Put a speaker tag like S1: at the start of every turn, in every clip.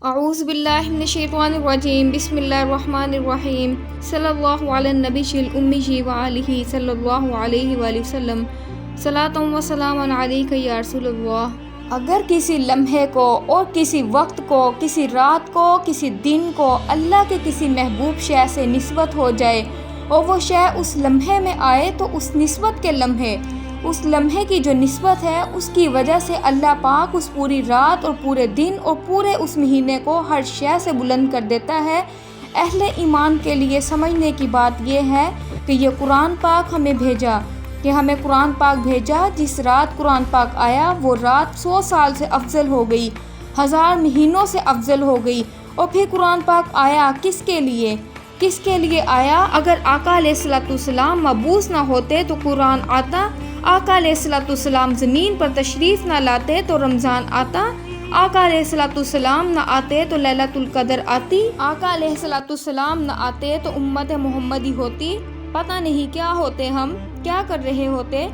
S1: اعوذ باللہ من الشیطان الرجیم بسم اللہ الرحمن الرحیم صلی اللہ علی النبی الامی وآلہ صلی اللہ علیہ وآلہ وسلم صلاۃ و سلام علیک یا رسول اللہ۔ اگر کسی لمحے کو اور کسی وقت کو، کسی رات کو، کسی دن کو اللہ کے کسی محبوب شے سے نسبت ہو جائے اور وہ شے اس لمحے میں آئے تو اس نسبت کے لمحے، اس لمحے کی جو نسبت ہے اس کی وجہ سے اللہ پاک اس پوری رات اور پورے دن اور پورے اس مہینے کو ہر شے سے بلند کر دیتا ہے۔ اہل ایمان کے لیے سمجھنے کی بات یہ ہے کہ یہ قرآن پاک ہمیں بھیجا، کہ ہمیں قرآن پاک بھیجا، جس رات قرآن پاک آیا وہ رات 100 سال سے افضل ہو گئی، 1000 مہینوں سے افضل ہو گئی۔ اور پھر قرآن پاک آیا کس کے لیے؟ کس کے لیے آیا؟ اگر آقا علیہ الصلوۃ والسلام مبعوث نہ ہوتے تو قرآن آتا، آقا علیہ الصلوۃ والسلام زمین پر تشریف نہ لاتے تو رمضان آتا، آقا علیہ الصلوۃ والسلام نہ آتے تو لیلۃ القدر آتی، آقا علیہ الصلوۃ والسلام نہ آتے تو امت محمدی ہوتی۔ پتہ نہیں کیا ہوتے، ہم کیا کر رہے ہوتے۔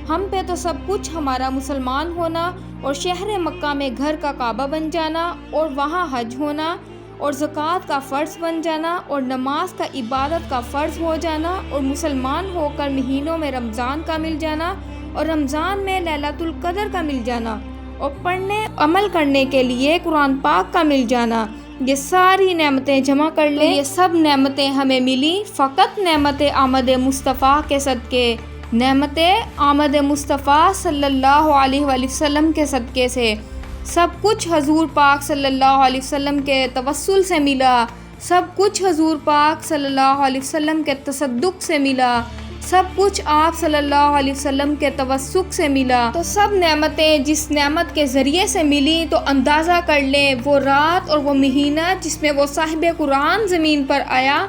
S1: ہم پہ تو سب کچھ ہمارا مسلمان ہونا اور شہر مکہ میں گھر کا کعبہ بن جانا اور وہاں حج ہونا اور زکوٰۃ کا فرض بن جانا اور نماز کا عبادت کا فرض ہو جانا اور مسلمان ہو کر مہینوں میں رمضان کا مل جانا اور رمضان میں لیلۃ القدر کا مل جانا اور پڑھنے عمل کرنے کے لیے قرآن پاک کا مل جانا۔ یہ ساری نعمتیں جمع کر لیں، یہ سب نعمتیں ہمیں ملی فقط نعمت آمد مصطفیٰ کے صدقے، نعمت آمد مصطفیٰ صلی اللہ علیہ وآلہ وسلم کے صدقے سے۔ سب کچھ حضور پاک صلی اللہ علیہ وسلم کے توسل سے ملا، سب کچھ حضور پاک صلی اللہ علیہ وسلم کے تصدق سے ملا، سب کچھ آپ صلی اللہ علیہ وسلم کے توسق سے ملا۔ تو سب نعمتیں جس نعمت کے ذریعے سے ملی تو اندازہ کر لیں وہ رات اور وہ مہینہ جس میں وہ صاحب قرآن زمین پر آیا،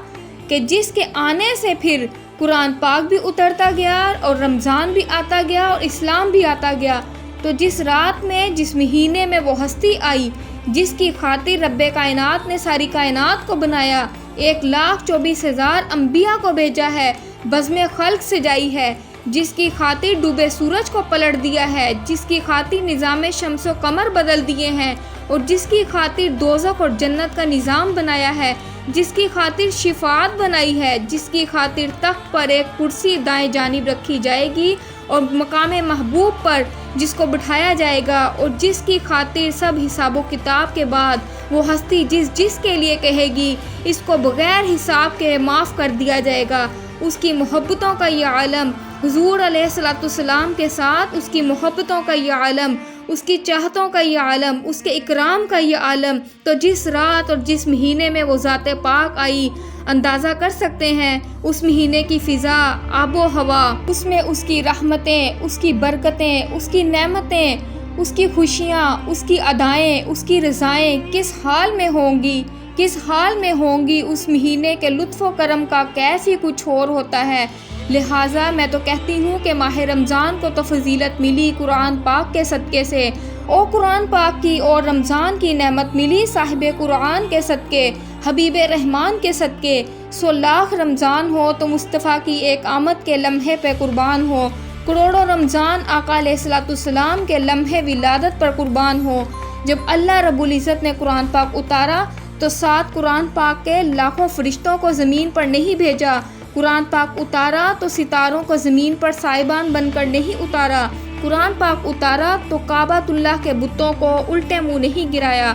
S1: کہ جس کے آنے سے پھر قرآن پاک بھی اترتا گیا اور رمضان بھی آتا گیا اور اسلام بھی آتا گیا۔ تو جس رات میں، جس مہینے میں وہ ہستی آئی جس کی خاطر رب کائنات نے ساری کائنات کو بنایا، 1,24,000 انبیاء کو بھیجا ہے، بزم خلق سجائی ہے، جس کی خاطر ڈوبے سورج کو پلٹ دیا ہے، جس کی خاطر نظام شمس و قمر بدل دیے ہیں اور جس کی خاطر دوزخ اور جنت کا نظام بنایا ہے، جس کی خاطر شفاعت بنائی ہے، جس کی خاطر تخت پر ایک کرسی دائیں جانب رکھی جائے گی اور مقام محبوب پر جس کو بٹھایا جائے گا، اور جس کی خاطر سب حساب و کتاب کے بعد وہ ہستی جس کے لیے کہے گی اس کو بغیر حساب کے معاف کر دیا جائے گا۔ اس کی محبتوں کا یہ عالم، حضور علیہ الصلوۃ والسلام کے ساتھ اس کی محبتوں کا یہ عالم، اس کی چاہتوں کا یہ عالم، اس کے اکرام کا یہ عالم۔ تو جس رات اور جس مہینے میں وہ ذات پاک آئی، اندازہ کر سکتے ہیں اس مہینے کی فضا، آب و ہوا، اس میں اس کی رحمتیں، اس کی برکتیں، اس کی نعمتیں، اس کی خوشیاں، اس کی ادائیں، اس کی رضائیں کس حال میں ہوں گی، کس حال میں ہوں گی۔ اس مہینے کے لطف و کرم کا کیف ہی کچھ اور ہوتا ہے۔ لہٰذا میں تو کہتی ہوں کہ ماہ رمضان کو تو فضیلت ملی قرآن پاک کے صدقے سے، اور قرآن پاک کی اور رمضان کی نعمت ملی صاحب قرآن کے صدقے، حبیب رحمان کے صدقے۔ 100 لاکھ رمضان ہو تو مصطفیٰ کی ایک آمد کے لمحے پہ قربان ہو، کروڑوں رمضان آقا علیہ الصلوۃ والسلام کے لمحے ولادت پر قربان ہو۔ جب اللہ رب العزت نے قرآن پاک اتارا تو 7 قرآن پاک کے لاکھوں فرشتوں کو زمین پر نہیں بھیجا، قرآن پاک اتارا تو ستاروں کو زمین پر سائبان بن کر نہیں اتارا، قرآن پاک اتارا تو کعبۃ اللہ کے بتوں کو الٹے منہ نہیں گرایا،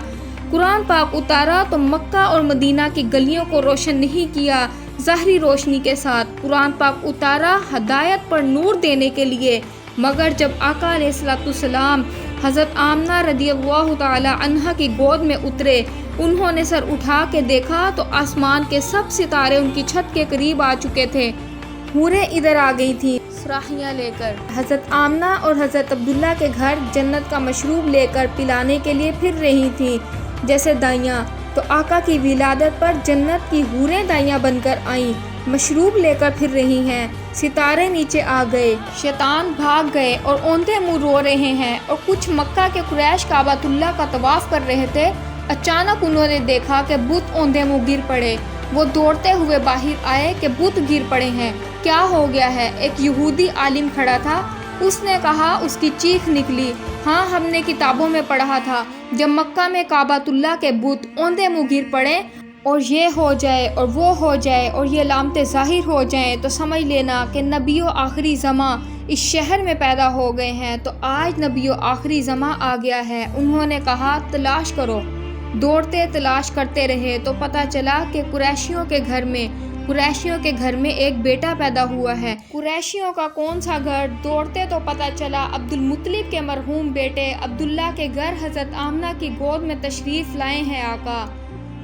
S1: قرآن پاک اتارا تو مکہ اور مدینہ کی گلیوں کو روشن نہیں کیا ظاہری روشنی کے ساتھ، قرآن پاک اتارا ہدایت پر نور دینے کے لیے۔ مگر جب آقا علیہ الصلوۃ والسلام حضرت آمنہ رضی اللہ تعالی عنہا کی گود میں اترے، انہوں نے سر اٹھا کے دیکھا تو آسمان کے سب ستارے ان کی چھت کے قریب آ چکے تھے، حوریں ادھر آ گئی تھیں سراحیاں لے کر، حضرت آمنہ اور حضرت عبداللہ کے گھر جنت کا مشروب لے کر پلانے کے لیے پھر رہی تھیں جیسے دائیاں۔ تو آقا کی ولادت پر جنت کی حوریں دائیاں بن کر آئیں، مشروب لے کر پھر رہی ہیں، ستارے نیچے آ گئے، شیطان بھاگ گئے اور اوندے منہ رو رہے ہیں، اور کچھ مکہ کے قریش کعبۃ اللہ کا طواف کر رہے تھے۔ اچانک انہوں نے دیکھا کہ بت اوندے منہ گر پڑے، وہ دوڑتے ہوئے باہر آئے کہ بت گر پڑے ہیں، کیا ہو گیا ہے؟ ایک یہودی عالم کھڑا تھا، اس نے کہا، اس کی چیخ نکلی، ہاں ہم نے کتابوں میں پڑھا تھا جب مکہ میں کعبۃ اللہ کے بت اوندے منہ گر پڑے اور یہ ہو جائے اور وہ ہو جائے اور یہ علامتیں ظاہر ہو جائیں تو سمجھ لینا کہ نبی و آخری زماں اس شہر میں پیدا ہو گئے ہیں۔ تو آج نبی و آخری زماں آ گیا ہے۔ انہوں نے کہا تلاش کرو، دوڑتے تلاش کرتے رہے تو پتہ چلا کہ قریشیوں کے گھر میں ایک بیٹا پیدا ہوا ہے۔ قریشیوں کا کون سا گھر؟ دوڑتے تو پتہ چلا عبد المطلب کے مرحوم بیٹے عبداللہ کے گھر حضرت آمنہ کی گود میں تشریف لائے ہیں آقا۔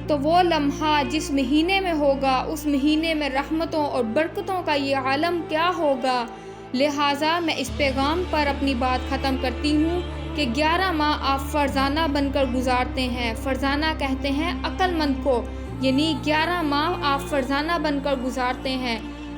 S1: تو وہ لمحہ جس مہینے میں ہوگا اس مہینے میں رحمتوں اور برکتوں کا یہ عالم کیا ہوگا۔ لہٰذا میں اس پیغام پر اپنی بات ختم کرتی ہوں کہ 11 ماہ آپ فرزانہ بن کر گزارتے ہیں۔ فرزانہ کہتے ہیں عقل مند کو، یعنی 11 ماہ آپ فرزانہ بن کر گزارتے ہیں،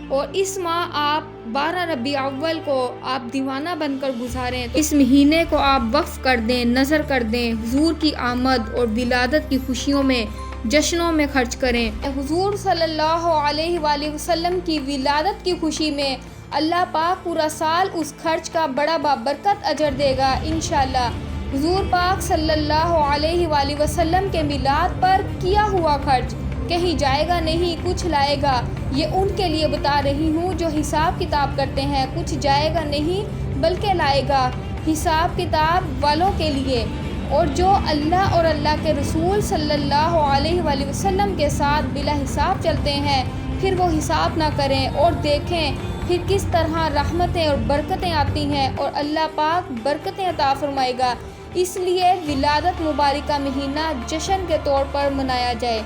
S1: اور اس ماہ آپ 12 ربیع اول کو آپ دیوانہ بن کر گزاریں۔ اس مہینے کو آپ وقف کر دیں، نظر کر دیں، حضور کی آمد اور ولادت کی خوشیوں میں، جشنوں میں خرچ کریں۔ حضور صلی اللہ علیہ وآلہ وسلم کی ولادت کی خوشی میں اللہ پاک پورا سال اس خرچ کا بڑا بابرکت اجر دے گا انشاءاللہ۔ حضور پاک صلی اللہ علیہ وآلہ وسلم کے میلاد پر کیا ہوا خرچ کہیں جائے گا نہیں، کچھ لائے گا۔ یہ ان کے لیے بتا رہی ہوں جو حساب کتاب کرتے ہیں، کچھ جائے گا نہیں بلکہ لائے گا، حساب کتاب والوں کے لیے۔ اور جو اللہ اور اللہ کے رسول صلی اللہ علیہ وآلہ وسلم کے ساتھ بلا حساب چلتے ہیں، پھر وہ حساب نہ کریں اور دیکھیں پھر کس طرح رحمتیں اور برکتیں آتی ہیں اور اللہ پاک برکتیں عطا فرمائے گا۔ اس لیے ولادت مبارکہ مہینہ جشن کے طور پر منایا جائے۔